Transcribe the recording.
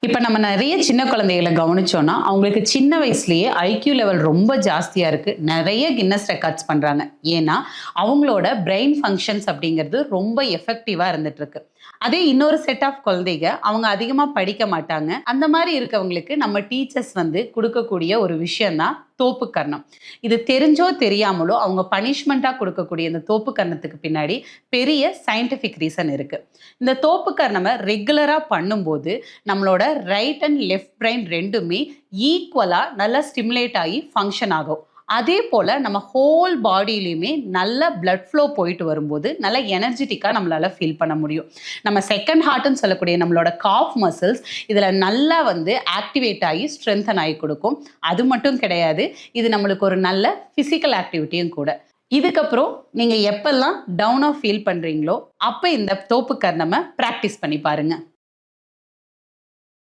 இப்ப நம்ம நெறைய சின்ன குழந்தைகள கவனிச்சோம்னா, அவங்களுக்கு சின்ன வயசுலயே ஐக்யூ லெவல் ரொம்ப ஜாஸ்தியா இருக்கு. நெறைய கின்னஸ் ரெக்கார்ட்ஸ் பண்றாங்க. ஏன்னா, அவங்களோட பிரெயின் ஃபங்ஷன்ஸ் அப்படிங்கிறது ரொம்ப எஃபெக்டிவா இருந்துட்டு இருக்கு. அதே இன்னொரு செட் ஆஃப் குழந்தைங்க, அவங்க அதிகமா படிக்க மாட்டாங்க. அந்த மாரி இருக்கவங்களுக்கு நம்ம டீச்சர்ஸ் வந்து குடுக்கக்கூடிய ஒரு விஷயம் தான் தோப்பு கரணம். இது தெரிஞ்சோ, தெரியாமலோ அவங்க பனிஷ்மென்ட்டா குடுக்கக்கூடிய இந்த தோப்பு கரணத்துக்கு பின்னாடி பெரிய சயன்டிஃபிக் ரீசன் இருக்கு. இந்த தோப்பு கரணம ரெகுலரா பண்ணும்போது, நம்மளோட ரைட் அண்ட் லெஃப்ட் பிரைன் 2மே ஈக்குவலா நல்லா ஸ்டிமுலேட் ஆகி ஃபங்ஷன் ஆகும். அதே போல நம்ம ஹோல் பாடியிலயுமே நல்ல பிளட் ஃப்ளோ போயிட்டு வரும்போது, நல்ல எனர்ஜெட்டிக்கா நம்மளால ஃபீல் பண்ண முடியும். நம்ம செகண்ட் ஹார்ட்ன்னு சொல்லக்கூடிய நம்மளோட காஃப் மசில்ஸ் இதுல நல்லா வந்து ஆக்டிவேட் ஆகி ஸ்ட்ரென்தன் ஆகி கொடுக்கும். அது மட்டும் கிடையாது. இது நம்மளுக்கு ஒரு நல்ல பிசிக்கல் ஆக்டிவிட்டியும் கூட. இதுக்கப்புறம் நீங்க எப்பல்லாம் டவுனா ஃபீல் பண்றீங்களோ, அப்ப இந்த தோப்பு கரணம பிராக்டிஸ் பண்ணி பாருங்க.